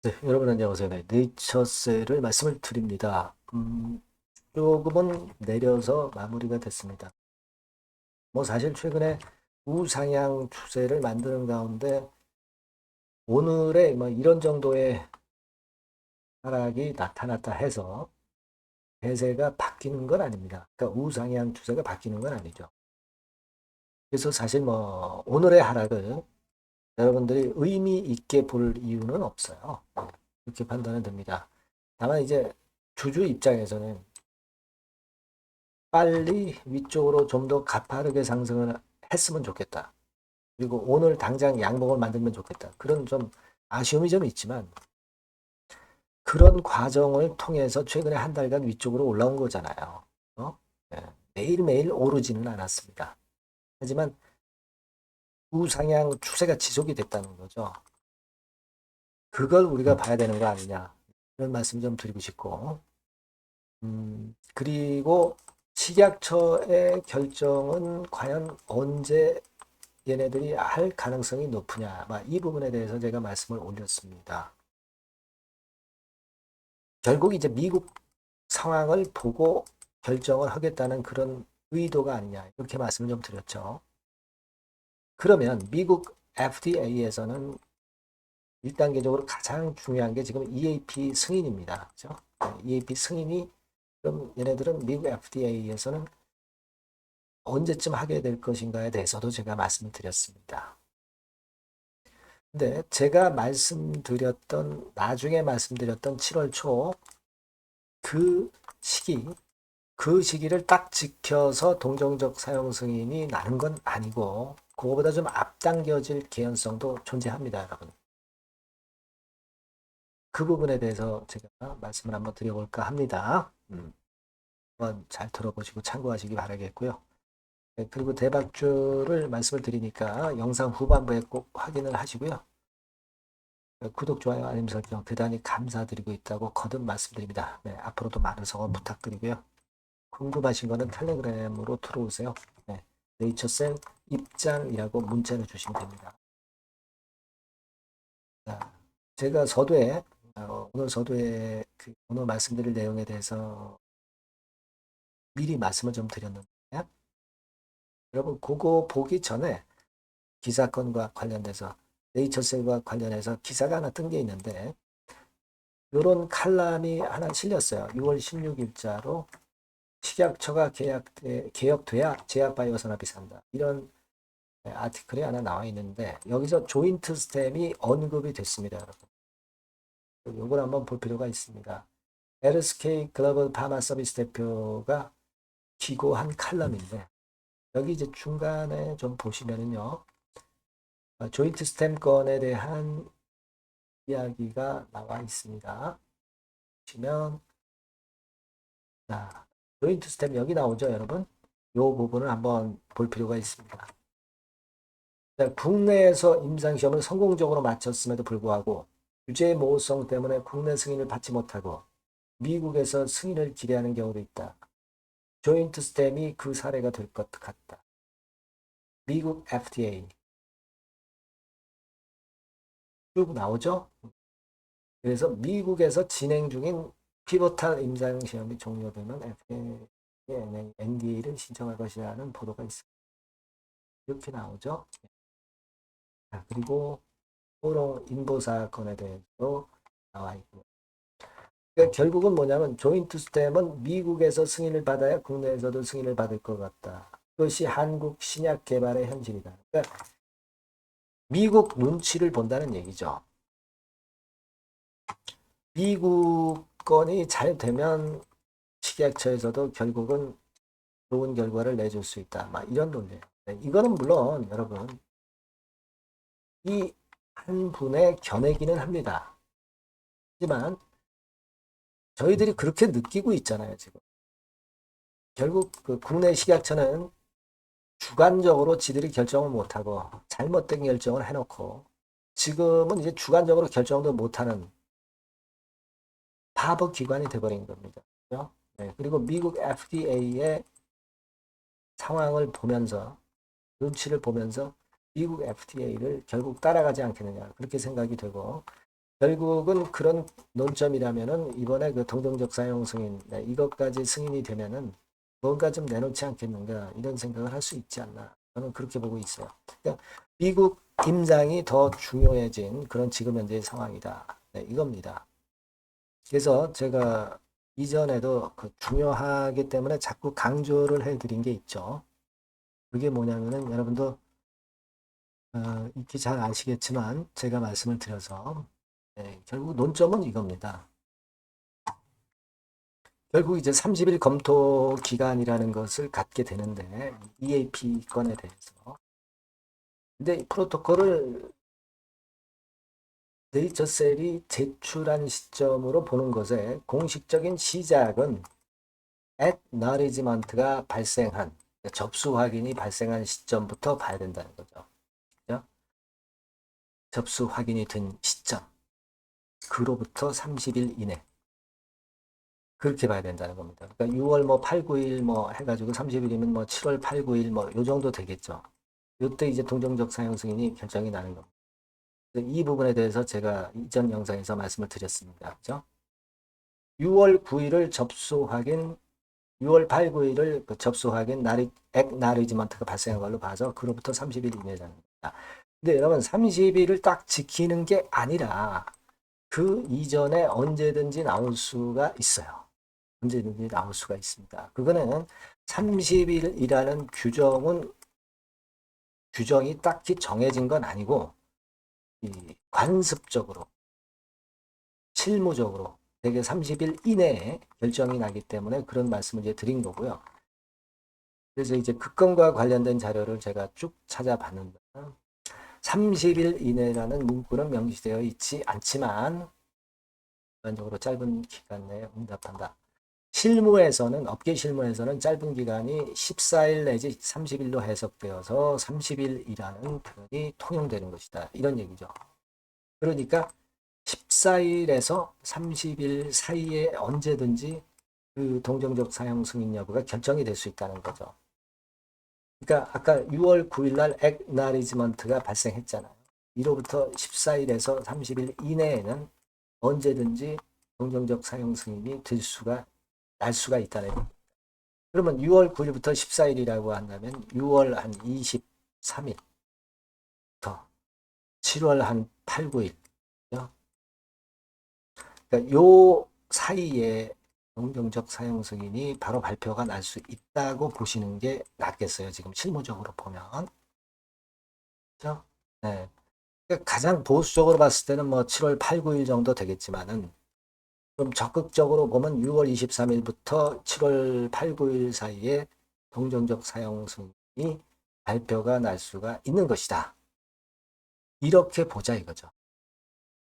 네, 여러분 안녕하세요. 네, 네이처셀을 말씀을 드립니다. 조금은 내려서 마무리가 됐습니다. 뭐 사실 최근에 우상향 추세를 만드는 가운데 오늘의 뭐 이런 정도의 하락이 나타났다 해서 대세가 바뀌는 건 아닙니다. 그러니까 우상향 추세가 바뀌는 건 아니죠. 그래서 사실 뭐 오늘의 하락을 여러분들이 의미 있게 볼 이유는 없어요. 이렇게 판단은 됩니다. 다만 이제 주주 입장에서는 빨리 위쪽으로 좀 더 가파르게 상승을 했으면 좋겠다. 그리고 오늘 당장 양봉을 만들면 좋겠다. 그런 좀 아쉬움이 좀 있지만 그런 과정을 통해서 최근에 한 달간 위쪽으로 올라온 거잖아요. 예, 매일매일 오르지는 않았습니다. 하지만 우상향 추세가 지속이 됐다는 거죠. 그걸 우리가 봐야 되는 거 아니냐. 이런 말씀 좀 드리고 싶고, 그리고 식약처의 결정은 과연 언제 얘네들이 할 가능성이 높으냐. 이 부분에 대해서 제가 말씀을 올렸습니다. 결국 이제 미국 상황을 보고 결정을 하겠다는 그런 의도가 아니냐. 이렇게 말씀을 좀 드렸죠. 그러면 미국 FDA에서는 1단계적으로 가장 중요한 게 지금 EAP 승인입니다. 그죠? EAP 승인이 그럼 얘네들은 미국 FDA에서는 언제쯤 하게 될 것인가에 대해서도 제가 말씀을 드렸습니다. 근데 제가 나중에 말씀드렸던 7월 초 그 시기, 그 시기를 딱 지켜서 동정적 사용 승인이 나는 건 아니고, 그거보다 좀 앞당겨질 개연성도 존재합니다, 여러분. 그 부분에 대해서 제가 말씀을 한번 드려볼까 합니다. 한번 잘 들어보시고 참고하시기 바라겠고요. 네, 그리고 대박주를 말씀을 드리니까 영상 후반부에 꼭 확인을 하시고요. 구독, 좋아요, 알림 설정 대단히 감사드리고 있다고 거듭 말씀드립니다. 네, 앞으로도 많은 성원 부탁드리고요. 궁금하신 거는 텔레그램으로 들어오세요. 네, 네이처셀 입장이라고 문자를 주시면 됩니다. 자, 제가 오늘 서두에 오늘 말씀드릴 내용에 대해서 미리 말씀을 좀 드렸는데, 여러분, 그거 보기 전에 기사건과 관련돼서 네이처셀과 관련해서 기사가 하나 뜬 게 있는데, 이런 칼럼이 하나 실렸어요. 6월 16일자로 식약처가 개혁돼야 제약바이오 산업이 산다. 이런 아티클이 하나 나와 있는데 여기서 조인트 스템이 언급이 됐습니다, 여러분. 이걸 한번 볼 필요가 있습니다. LSK 글로벌 파마 서비스 대표가 기고한 칼럼인데 여기 이제 중간에 좀 보시면은요, 조인트 스템 건에 대한 이야기가 나와 있습니다. 보시면 자, 조인트 스템 여기 나오죠, 여러분? 이 부분을 한번 볼 필요가 있습니다. 국내에서 임상시험을 성공적으로 마쳤음에도 불구하고 규제 모호성 때문에 국내 승인을 받지 못하고 미국에서 승인을 기대하는 경우도 있다. 조인트 스템이 그 사례가 될 것 같다. 미국 FDA 쭉 나오죠? 그래서 미국에서 진행 중인 피보탈 임상시험이 종료되면 FDA에 NDA를 신청할 것이라는 보도가 있습니다. 이렇게 나오죠? 그리고 호러 인보 사건에 대해서도 나와 있고, 그러니까 결국은 뭐냐면 조인트 스템은 미국에서 승인을 받아야 국내에서도 승인을 받을 것 같다. 그것이 한국 신약 개발의 현실이다. 그러니까 미국 눈치를 본다는 얘기죠. 미국 건이 잘 되면 식약처에서도 결국은 좋은 결과를 내줄 수 있다. 이런 논리예요. 네, 이거는 물론 여러분 이 한 분의 견해기는 합니다. 하지만 저희들이 그렇게 느끼고 있잖아요, 지금. 결국 그 국내 식약처는 주관적으로 지들이 결정을 못하고 잘못된 결정을 해놓고 지금은 이제 주관적으로 결정도 못하는 바보 기관이 돼버린 겁니다. 그렇죠? 네, 그리고 미국 FDA의 상황을 보면서 눈치를 보면서 미국 FDA를 결국 따라가지 않겠느냐 그렇게 생각이 되고, 결국은 그런 논점이라면은 이번에 그 동정적 사용 승인 이것까지 승인이 되면은 뭔가 좀 내놓지 않겠는가 이런 생각을 할 수 있지 않나 저는 그렇게 보고 있어요. 그러니까 미국 임장이 더 중요해진 그런 지금 현재의 상황이다. 네, 이겁니다. 그래서 제가 이전에도 그 중요하기 때문에 자꾸 강조를 해드린 게 있죠. 그게 뭐냐면은 여러분도 익히 잘 아시겠지만 제가 말씀을 드려서 네, 결국 논점은 이겁니다. 결국 이제 30일 검토 기간이라는 것을 갖게 되는데 EAP 건에 대해서 근데 이 프로토콜을 네이처셀이 제출한 시점으로 보는 것의 공식적인 시작은 acknowledgement가 발생한 접수 확인이 발생한 시점부터 봐야 된다는 거죠. 그죠? 접수 확인이 된 시점 그로부터 30일 이내 그렇게 봐야 된다는 겁니다. 그러니까 6월 뭐 8, 9일 뭐 해가지고 30일이면 뭐 7월 8, 9일 뭐 요 정도 되겠죠. 이때 이제 동정적 사용 승인이 결정이 나는 겁니다. 이 부분에 대해서 제가 이전 영상에서 말씀을 드렸습니다. 그죠? 6월 9일을 접수 확인, 6월 8, 9일을 그 접수 확인, 액나리지먼트가 발생한 걸로 봐서 그로부터 30일 이내라는 겁니다. 근데 여러분 30일을 딱 지키는 게 아니라 그 이전에 언제든지 나올 수가 있어요. 언제든지 나올 수가 있습니다. 그거는 30일이라는 규정이 딱히 정해진 건 아니고 관습적으로 실무적으로 대개 30일 이내에 결정이 나기 때문에 그런 말씀을 이제 드린 거고요. 그래서 이제 그 건과 관련된 자료를 제가 쭉 찾아봤는데 30일 이내라는 문구는 명시되어 있지 않지만 일반적으로 짧은 기간 내에 응답한다. 실무에서는 업계 실무에서는 짧은 기간이 14일 내지 30일로 해석되어서 30일이라는 표현이 통용되는 것이다. 이런 얘기죠. 그러니까 14일에서 30일 사이에 언제든지 그 동정적 사용 승인 여부가 결정이 될 수 있다는 거죠. 그러니까 아까 6월 9일 날 액나리지먼트가 발생했잖아요. 이로부터 14일에서 30일 이내에는 언제든지 동정적 사용 승인이 날 수가 있다는 거예요. 그러면 6월 9일부터 14일이라고 한다면 6월 한 23일부터 7월 한 8, 9일 그러니까 요 사이에 동정적 사용 승인이 바로 발표가 날 수 있다고 보시는 게 낫겠어요. 지금 실무적으로 보면. 그렇죠? 네. 그러니까 가장 보수적으로 봤을 때는 뭐 7월 8, 9일 정도 되겠지만은 좀 적극적으로 보면 6월 23일부터 7월 8, 9일 사이에 동정적 사용 승인이 발표가 날 수가 있는 것이다. 이렇게 보자 이거죠.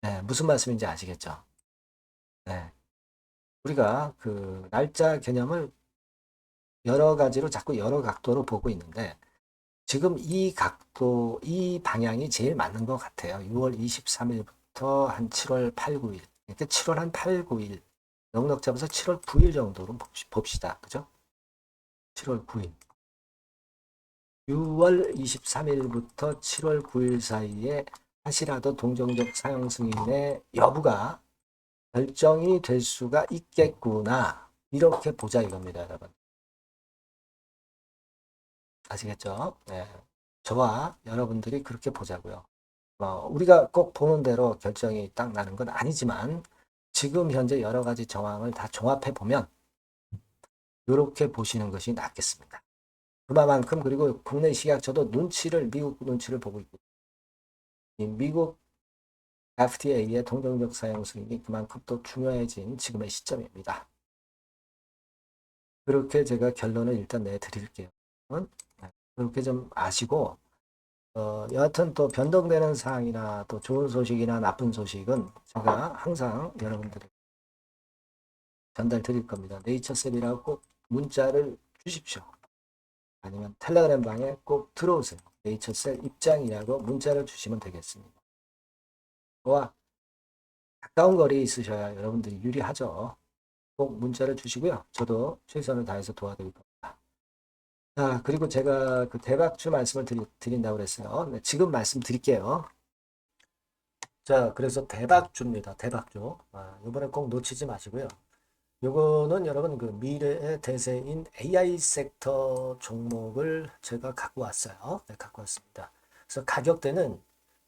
네, 무슨 말씀인지 아시겠죠? 네. 우리가 그 날짜 개념을 여러 가지로 자꾸 여러 각도로 보고 있는데 지금 이 각도, 이 방향이 제일 맞는 것 같아요. 6월 23일부터 한 7월 8, 9일. 그러니까 7월 한 8, 9일. 넉넉 잡아서 7월 9일 정도로 봅시다. 그죠? 7월 9일. 6월 23일부터 7월 9일 사이에 하시라도 동정적 사용 승인의 여부가 결정이 될 수가 있겠구나. 이렇게 보자 이겁니다, 여러분. 아시겠죠? 네. 저와 여러분들이 그렇게 보자고요. 우리가 꼭 보는 대로 결정이 딱 나는 건 아니지만 지금 현재 여러 가지 정황을 다 종합해 보면 이렇게 보시는 것이 낫겠습니다. 그만큼 그리고 국내 식약처도 미국 눈치를 보고 있고 미국 FDA의 동정적 사용 승인이 그만큼 또 중요해진 지금의 시점입니다. 그렇게 제가 결론을 일단 내드릴게요. 그렇게 좀 아시고 여하튼 또 변동되는 사항이나 또 좋은 소식이나 나쁜 소식은 제가 항상 여러분들에게 전달 드릴 겁니다. 네이처셀이라고 꼭 문자를 주십시오. 아니면 텔레그램 방에 꼭 들어오세요. 네이처셀 입장이라고 문자를 주시면 되겠습니다. 저와 가까운 거리에 있으셔야 여러분들이 유리하죠. 꼭 문자를 주시고요. 저도 최선을 다해서 도와드릴 겁니다. 자, 그리고 제가 그 대박주 말씀을 드린다고 그랬어요. 네, 지금 말씀드릴게요. 자, 그래서 대박주입니다. 대박주. 이번에 꼭 놓치지 마시고요. 요거는 여러분 그 미래의 대세인 AI 섹터 종목을 제가 갖고 왔어요. 네, 갖고 왔습니다. 그래서 가격대는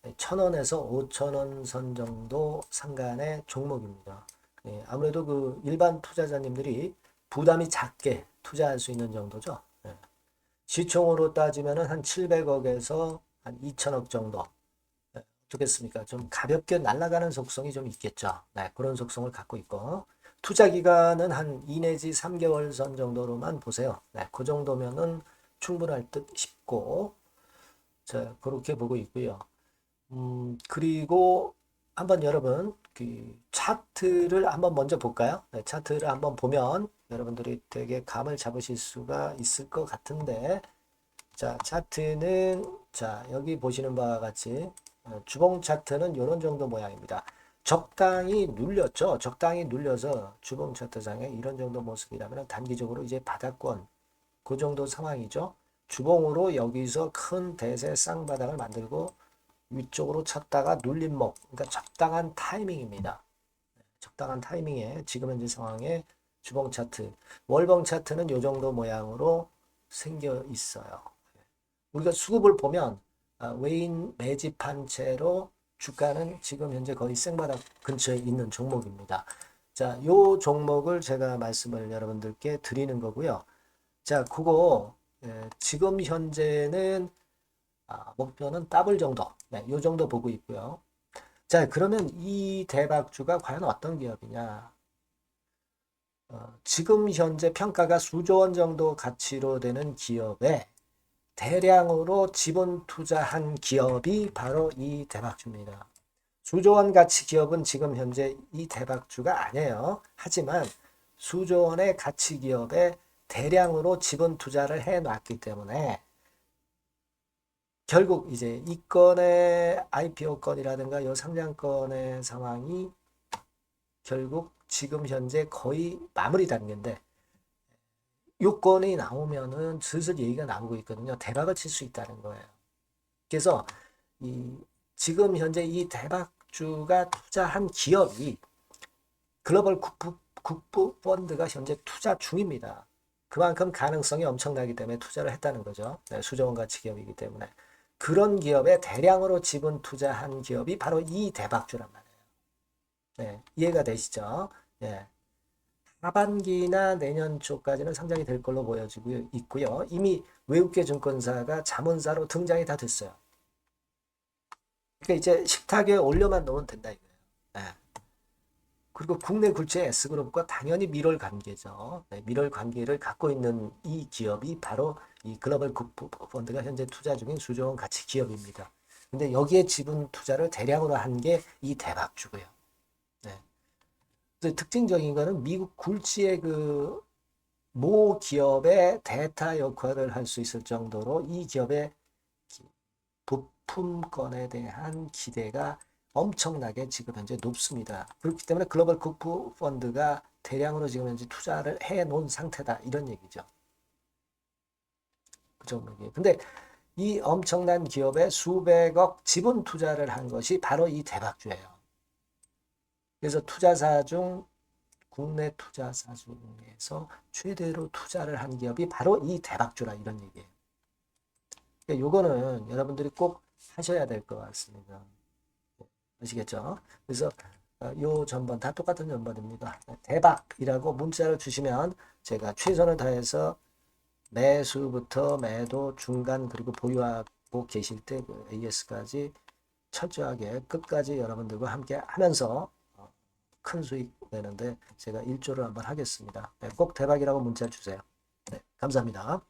1,000원에서 5,000원 선 정도 상간의 종목입니다. 예, 아무래도 그 일반 투자자님들이 부담이 작게 투자할 수 있는 정도죠. 예. 시총으로 따지면은 한 700억에서 한 2천억 정도. 예, 어떻겠습니까? 좀 가볍게 날아가는 속성이 좀 있겠죠. 네, 그런 속성을 갖고 있고. 투자 기간은 한 2 내지 3개월 선 정도로만 보세요. 네, 그 정도면은 충분할 듯 싶고, 자, 그렇게 보고 있고요. 그리고 한번 여러분 그 차트를 한번 먼저 볼까요? 네, 차트를 한번 보면 여러분들이 되게 감을 잡으실 수가 있을 것 같은데, 자, 차트는 자, 여기 보시는 바와 같이 주봉 차트는 이런 정도 모양입니다. 적당히 눌렸죠. 적당히 눌려서 주봉 차트상에 이런 정도 모습이라면 단기적으로 이제 바닥권 그 정도 상황이죠. 주봉으로 여기서 큰 대세 쌍바닥을 만들고 위쪽으로 쳤다가 눌림목, 그러니까 적당한 타이밍입니다. 적당한 타이밍에 지금 현재 상황에 주봉 차트, 월봉 차트는 이 정도 모양으로 생겨 있어요. 우리가 수급을 보면 외인 매집한 채로 주가는 지금 현재 거의 생바닥 근처에 있는 종목입니다. 자, 요 종목을 제가 말씀을 여러분들께 드리는 거고요. 자, 그거 지금 현재는 목표는 더블 정도, 네, 요 정도 보고 있고요. 자, 그러면 이 대박주가 과연 어떤 기업이냐? 지금 현재 평가가 수조 원 정도 가치로 되는 기업에 대량으로 지분 투자한 기업이 바로 이 대박주입니다. 수조 원 가치 기업은 지금 현재 이 대박주가 아니에요. 하지만 수조 원의 가치 기업에 대량으로 지분 투자를 해 놨기 때문에 결국 이제 이 건의 IPO 건이라든가 이 상장건의 상황이 결국 지금 현재 거의 마무리 단계인데 요건이 나오면은 슬슬 얘기가 나오고 있거든요. 대박을 칠 수 있다는 거예요. 그래서 이 지금 현재 이 대박주가 투자한 기업이 글로벌 국부 펀드가 현재 투자 중입니다. 그만큼 가능성이 엄청나기 때문에 투자를 했다는 거죠. 네, 수조원 가치 기업이기 때문에. 그런 기업에 대량으로 지분 투자한 기업이 바로 이 대박주란 말이에요. 네, 이해가 되시죠? 예. 하반기나 내년 초까지는 상장이 될 걸로 보여지고 있고요. 이미 외국계 증권사가 자문사로 등장이 다 됐어요. 그러니까 이제 식탁에 올려만 놓으면 된다 이거예요. 네. 그리고 국내 굴지의 S그룹과 당연히 밀월 관계죠. 네, 밀월 관계를 갖고 있는 이 기업이 바로 이 글로벌 국부 펀드가 현재 투자 중인 수조 원 가치 기업입니다. 근데 여기에 지분 투자를 대량으로 한 게 이 대박주고요. 네. 특징적인 거는 미국 굴지의 그 모 기업의 대타 역할을 할 수 있을 정도로 이 기업의 부품권에 대한 기대가 엄청나게 지금 현재 높습니다. 그렇기 때문에 글로벌 국부 펀드가 대량으로 지금 현재 투자를 해 놓은 상태다. 이런 얘기죠. 그 종목이. 근데 이 엄청난 기업에 수백억 지분 투자를 한 것이 바로 이 대박주예요. 그래서 투자사 중 국내 투자사 중에서 최대로 투자를 한 기업이 바로 이 대박주라 이런 얘기예요. 그러니까 요거는 여러분들이 꼭 하셔야 될 것 같습니다. 아시겠죠? 그래서 요 전번 다 똑같은 전번입니다. 대박이라고 문자를 주시면 제가 최선을 다해서 매수부터 매도 중간 그리고 보유하고 계실 때 그 AS까지 철저하게 끝까지 여러분들과 함께 하면서 큰 수익 내는데 제가 일조를 한번 하겠습니다. 네, 꼭 대박이라고 문자 주세요. 네, 감사합니다.